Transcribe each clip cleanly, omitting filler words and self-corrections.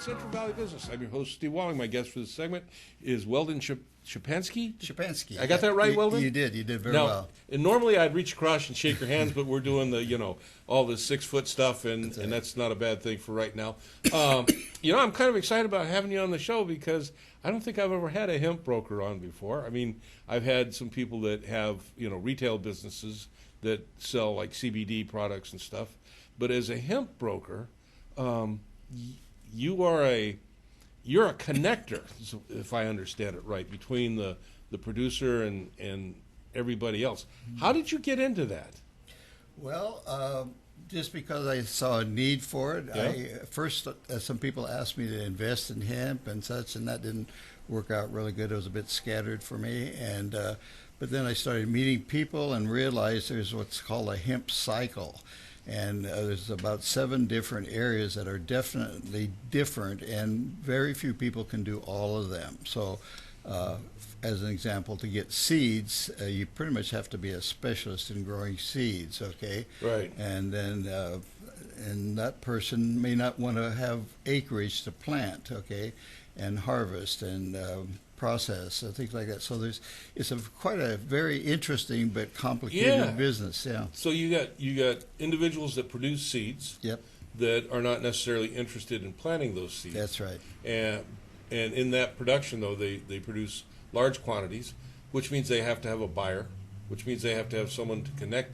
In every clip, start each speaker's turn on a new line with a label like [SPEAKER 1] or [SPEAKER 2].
[SPEAKER 1] Central Valley Business. I'm your host, Steve Walling. My guest for this segment is Weldon Shapansky.
[SPEAKER 2] Shapansky.
[SPEAKER 1] I got that right, Weldon?
[SPEAKER 2] You did very well.
[SPEAKER 1] And normally I'd reach across and shake your hands, but we're doing the, all the 6-foot stuff, and that's not a bad thing for right now. I'm kind of excited about having you on the show because I don't think I've ever had a hemp broker on before. I mean, I've had some people that have, retail businesses that sell like CBD products and stuff. But as a hemp broker, you're a connector, if I understand it right, between the producer and everybody else. How did you get into that?
[SPEAKER 2] Well, just because I saw a need for it.
[SPEAKER 1] Yeah.
[SPEAKER 2] First, some people asked me to invest in hemp and such, and that didn't work out really good. It was a bit scattered for me, and but then I started meeting people and realized there's what's called a hemp cycle. And there's about 7 different areas that are definitely different, and very few people can do all of them. So, as an example, to get seeds, you pretty much have to be a specialist in growing seeds, okay?
[SPEAKER 1] Right.
[SPEAKER 2] And then, and that person may not want to have acreage to plant, okay, and harvest and process and things like that. So it's quite a very interesting but complicated business. Yeah.
[SPEAKER 1] So you got individuals that produce seeds.
[SPEAKER 2] Yep.
[SPEAKER 1] That are not necessarily interested in planting those seeds.
[SPEAKER 2] That's right.
[SPEAKER 1] And in that production, though, they produce large quantities, which means they have to have a buyer, which means they have to have someone to connect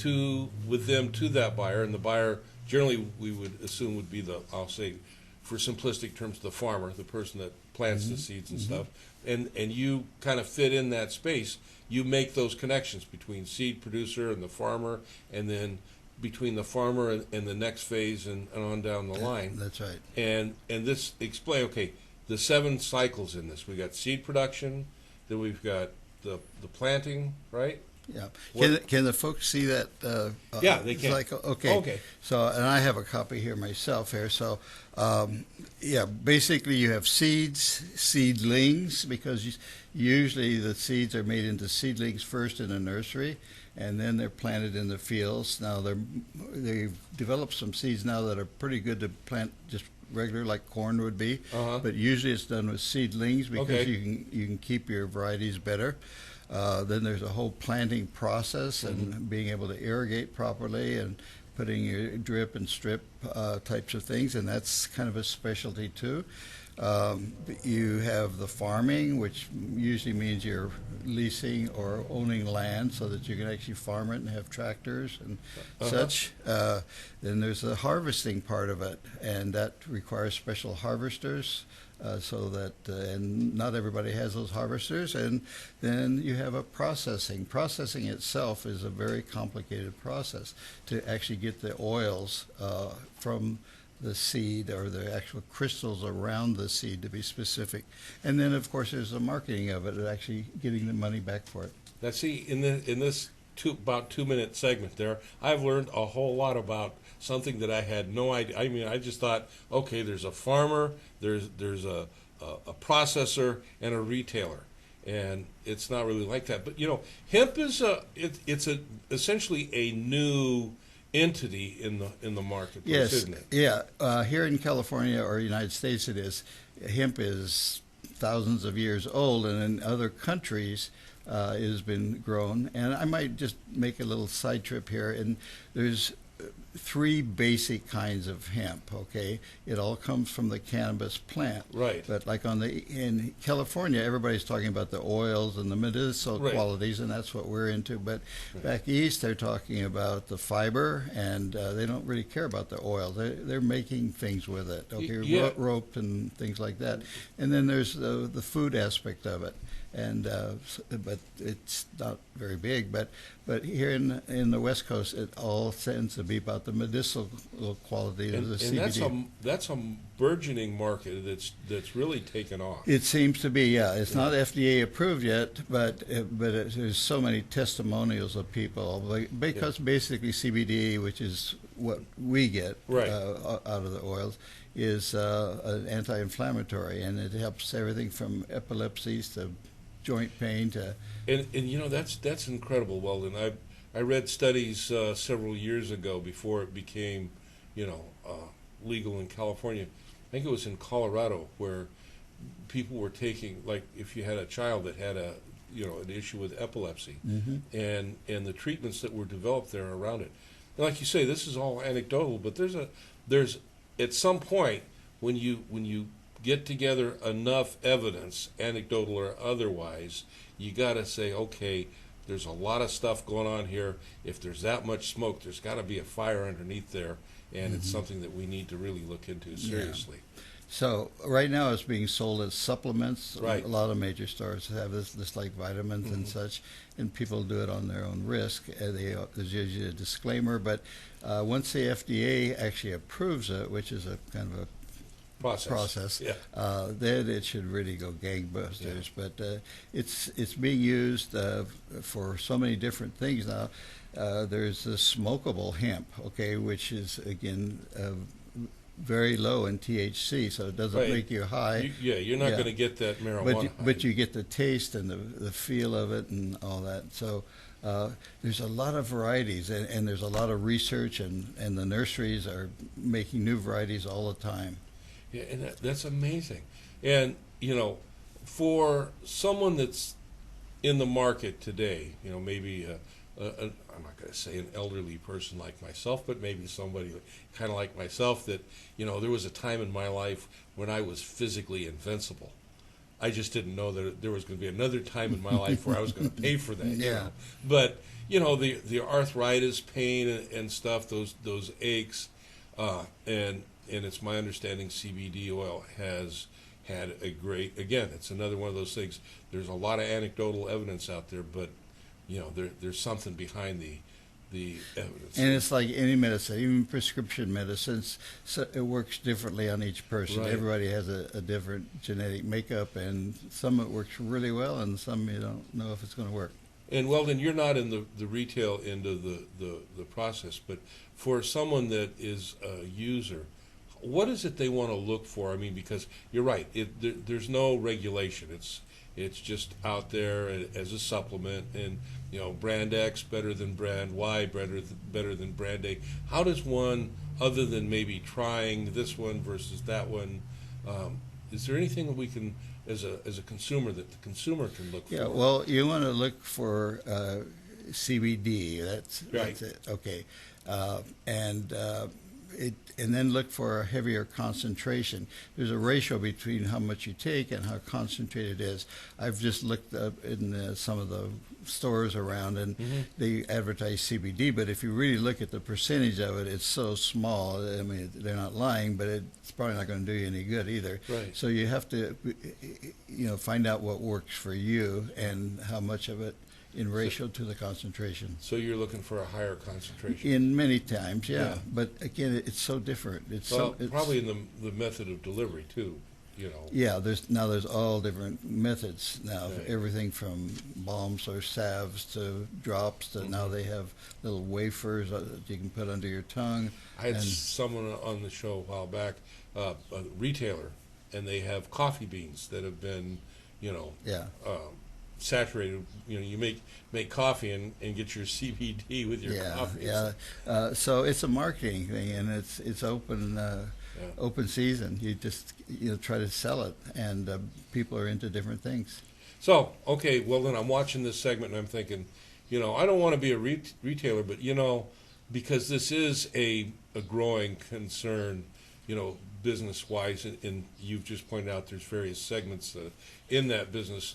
[SPEAKER 1] with them to that buyer, and the buyer generally we would assume would be I'll say, for simplistic terms, the farmer, the person that plants the seeds and stuff, and you kind of fit in that space. You make those connections between seed producer and the farmer, and then between the farmer and the next phase and on down the line.
[SPEAKER 2] That's right.
[SPEAKER 1] And this explain the 7 cycles in this. We got seed production, then we've got the planting, right?
[SPEAKER 2] Yeah. Can the folks see that?
[SPEAKER 1] Yeah, they can.
[SPEAKER 2] Okay. So, and I have a copy here myself here. So, basically you have seedlings, because usually the seeds are made into seedlings first in a nursery, and then they're planted in the fields. Now they've developed some seeds now that are pretty good to plant just regular, like corn would be. But usually it's done with seedlings because you can keep your varieties better. Then there's a whole planting process and being able to irrigate properly and putting your drip and strip types of things, and that's kind of a specialty too. You have the farming, which usually means you're leasing or owning land so that you can actually farm it and have tractors and such. Then there's the harvesting part of it, and that requires special harvesters. So that, and not everybody has those harvesters. And then you have a processing. Processing itself is a very complicated process to actually get the oils from the seed, or the actual crystals around the seed, to be specific. And then, of course, there's the marketing of it, and actually getting the money back for it.
[SPEAKER 1] Now, see, in this about 2-minute segment there, I've learned a whole lot about something that I had no idea. I mean, I just thought, okay, there's a farmer, there's a processor, and a retailer, and it's not really like that. But hemp is essentially a new entity in the marketplace, isn't it?
[SPEAKER 2] Yeah. Here in California or United States, it is. Hemp is thousands of years old, and in other countries it has been grown. And I might just make a little side trip here. And there's 3 basic kinds of hemp, okay? It all comes from the cannabis plant.
[SPEAKER 1] Right.
[SPEAKER 2] But like in California, everybody's talking about the oils and the medicinal qualities, and that's what we're into. But back east, they're talking about the fiber, and they don't really care about the oil. They're making things with it, okay? Rope and things like that. And then there's the food aspect of it. And but it's not very big. But here in the West Coast, it all tends to be about the medicinal quality of the CBD.
[SPEAKER 1] And that's a burgeoning market that's really taken off.
[SPEAKER 2] It seems to be, yeah. It's not FDA approved yet, but there's so many testimonials of people, because basically CBD, which is what we get out of the oils, is an anti-inflammatory, and it helps everything from epilepsies to joint pain to.
[SPEAKER 1] And that's incredible, Weldon. I read studies several years ago before it became legal in California, think it was in Colorado, where people were taking, like, if you had a child that had a, an issue with epilepsy, and the treatments that were developed there around it. And like you say, this is all anecdotal, but there's at some point when you get together enough evidence, anecdotal or otherwise, you got to say, okay, there's a lot of stuff going on here. If there's that much smoke, there's got to be a fire underneath there, and it's something that we need to really look into seriously.
[SPEAKER 2] Yeah. So right now it's being sold as supplements.
[SPEAKER 1] Right.
[SPEAKER 2] A lot of major stores have this like vitamins and such, and people do it on their own risk. There's usually a disclaimer, but once the FDA actually approves it, which is a kind of a process, then it should really go gangbusters. Yeah. But it's being used for so many different things now. There's the smokable hemp, okay, which is again very low in THC, so it doesn't make you high.
[SPEAKER 1] You're not going to get that marijuana.
[SPEAKER 2] But you get the taste and the feel of it and all that. So there's a lot of varieties, and there's a lot of research, and the nurseries are making new varieties all the time.
[SPEAKER 1] Yeah, and that's amazing. And, for someone that's in the market today, maybe I'm not going to say an elderly person like myself, but maybe somebody kind of like myself that, there was a time in my life when I was physically invincible. I just didn't know that there was going to be another time in my life where I was going to pay for that.
[SPEAKER 2] Yeah.
[SPEAKER 1] But, the arthritis, pain and stuff, those aches, and it's my understanding CBD oil has had a great, again, it's another one of those things. There's a lot of anecdotal evidence out there, but there's something behind the evidence.
[SPEAKER 2] And it's like any medicine, even prescription medicines, so it works differently on each person.
[SPEAKER 1] Right.
[SPEAKER 2] Everybody has a different genetic makeup, and some it works really well, and some you don't know if it's going to work.
[SPEAKER 1] And Weldon, you're not in the retail end of the process, but for someone that is a user, what is it they want to look for? I mean, because you're right, there's no regulation. It's just out there as a supplement, and brand X better than brand Y, better than brand A. How does one, other than maybe trying this one versus that one, is there anything that we can, as a consumer, that the consumer can look for?
[SPEAKER 2] Yeah, well, you want to look for CBD. That's it. Okay, and then look for a heavier concentration. There's a ratio between how much you take and how concentrated it is. I've just looked up in some of the stores around, and they advertise CBD, but if you really look at the percentage of it, it's so small. I mean, they're not lying, but it's probably not going to do you any good either.
[SPEAKER 1] Right.
[SPEAKER 2] So you have to, find out what works for you and how much of it in ratio to the concentration.
[SPEAKER 1] So you're looking for a higher concentration?
[SPEAKER 2] In many times, yeah. But again, it's so different. It's
[SPEAKER 1] probably in the method of delivery too.
[SPEAKER 2] Yeah, there's all different methods now. Right. Everything from balms or salves to drops to now they have little wafers that you can put under your tongue.
[SPEAKER 1] I had someone on the show a while back, a retailer, and they have coffee beans that have been, saturated. You make coffee and get your CBD with your coffee.
[SPEAKER 2] Yeah. So it's a marketing thing, and it's open season. You just try to sell it, and people are into different things.
[SPEAKER 1] So okay, well then I'm watching this segment and I'm thinking, I don't want to be a retailer, but because this is a growing concern, business wise, and you've just pointed out there's various segments in that business.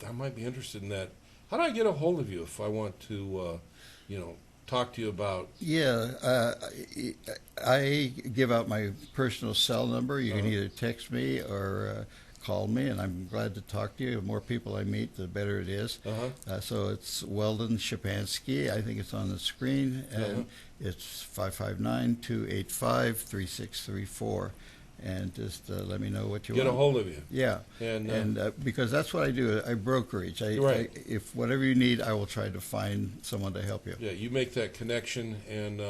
[SPEAKER 1] I might be interested in that. How do I get a hold of you if I want to, talk to you about?
[SPEAKER 2] Yeah, I give out my personal cell number. You can either text me or call me, and I'm glad to talk to you. The more people I meet, the better it is. So it's Weldon Shapansky. I think it's on the screen, and it's 559-285-3634. And just let me know what you want.
[SPEAKER 1] Get a hold of you.
[SPEAKER 2] Yeah, and because that's what I do. I brokerage. If whatever you need, I will try to find someone to help you.
[SPEAKER 1] Yeah, you make that connection, and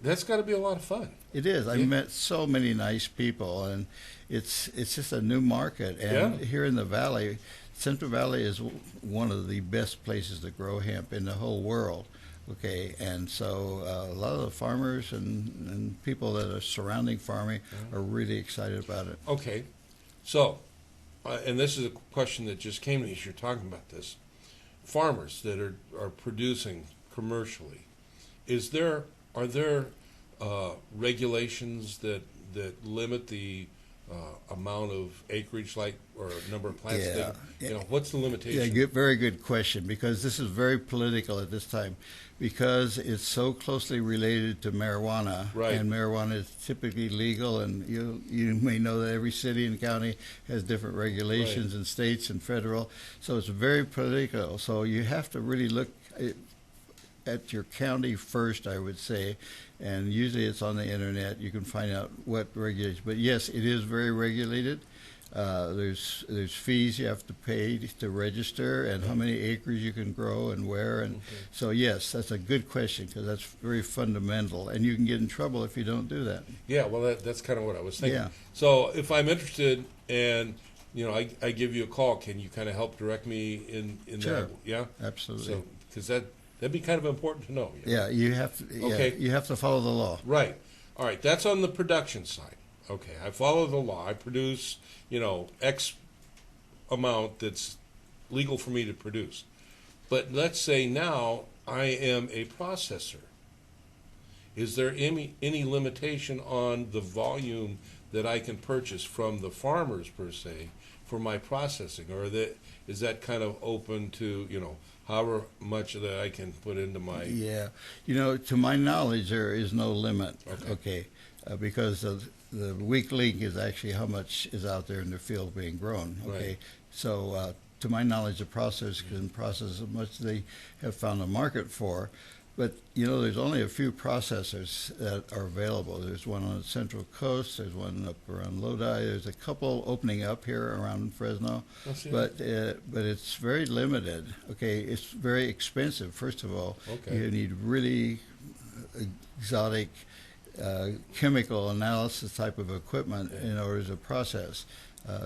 [SPEAKER 1] that's got to be a lot of fun.
[SPEAKER 2] It is. I've met so many nice people, and it's just a new market. And here in the Valley, Central Valley is one of the best places to grow hemp in the whole world. Okay, and so a lot of the farmers and people that are surrounding farming are really excited about it.
[SPEAKER 1] Okay, so, and this is a question that just came to me as you're talking about this. Farmers that are producing commercially, are there regulations that limit the amount of acreage, like, or number of plants?
[SPEAKER 2] Yeah.
[SPEAKER 1] You know, what's the limitation?
[SPEAKER 2] Yeah, very good question, because this is very political at this time, because it's so closely related to marijuana,
[SPEAKER 1] Right.
[SPEAKER 2] and marijuana is typically legal, and you may know that every city and county has different regulations,
[SPEAKER 1] Right.
[SPEAKER 2] and states and federal, so it's very political. So you have to really look at your county first, I would say, and usually it's on the internet. You can find out what regulations. But yes, it is very regulated. There's fees you have to pay to register, and how many acres you can grow and where. And so yes, that's a good question, because that's very fundamental, and you can get in trouble if you don't do that.
[SPEAKER 1] Yeah, well, that's kind of what I was thinking.
[SPEAKER 2] Yeah.
[SPEAKER 1] So if I'm interested and, you know, I give you a call, can you kind of help direct me in
[SPEAKER 2] Sure.
[SPEAKER 1] that? Yeah?
[SPEAKER 2] Absolutely.
[SPEAKER 1] So, because that'd be kind of important to know. You know?
[SPEAKER 2] Yeah, you have to. Yeah,
[SPEAKER 1] Okay.
[SPEAKER 2] you have to follow the law.
[SPEAKER 1] Right. All right. That's on the production side. Okay. I follow the law. I produce, you know, X amount that's legal for me to produce. But let's say now I am a processor. Is there any limitation on the volume that I can purchase from the farmers, per se, for my processing? Or is that kind of open to, you know, however much that I can put into my...
[SPEAKER 2] Yeah, you know, to my knowledge, there is no limit.
[SPEAKER 1] Okay.
[SPEAKER 2] Because the weak link is actually how much is out there in the field being grown. Okay,
[SPEAKER 1] Right.
[SPEAKER 2] so to my knowledge, the processors can process as much as they have found a market for. But you know, there's only a few processors that are available. There's one on the Central Coast. There's one up around Lodi. There's a couple opening up here around Fresno, but it's very limited. Okay, it's very expensive. First of all,
[SPEAKER 1] Okay.
[SPEAKER 2] you need really exotic chemical analysis type of equipment in order to process.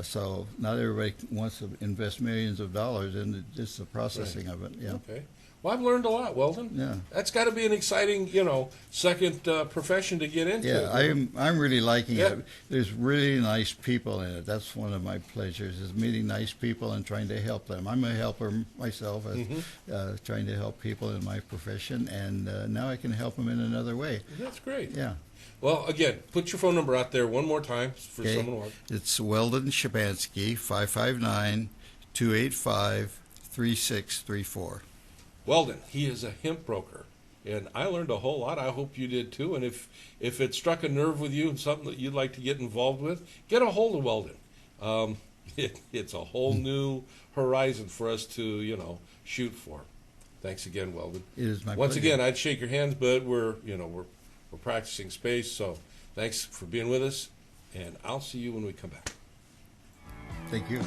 [SPEAKER 2] So not everybody wants to invest millions of dollars in just the processing of it. Yeah.
[SPEAKER 1] Okay. Well, I've learned a lot, Weldon.
[SPEAKER 2] Yeah.
[SPEAKER 1] That's got to be an exciting, you know, second profession to get into.
[SPEAKER 2] Yeah, I'm really liking
[SPEAKER 1] Yeah.
[SPEAKER 2] it. There's really nice people in it. That's one of my pleasures, is meeting nice people and trying to help them. I'm a helper myself, trying to help people in my profession, and now I can help them in another way.
[SPEAKER 1] That's great.
[SPEAKER 2] Yeah.
[SPEAKER 1] Well, again, put your phone number out there one more time for
[SPEAKER 2] Okay.
[SPEAKER 1] someone who wants.
[SPEAKER 2] It's Weldon Shapansky, 559-285-3634.
[SPEAKER 1] Weldon, he is a hemp broker, and I learned a whole lot. I hope you did too. And if it struck a nerve with you and something that you'd like to get involved with, get a hold of Weldon. It's a whole new horizon for us to, you know, shoot for. Thanks again, Weldon.
[SPEAKER 2] It is my
[SPEAKER 1] Once
[SPEAKER 2] pleasure.
[SPEAKER 1] again, I'd shake your hands, but we're practicing space. So thanks for being with us, and I'll see you when we come back.
[SPEAKER 2] Thank you.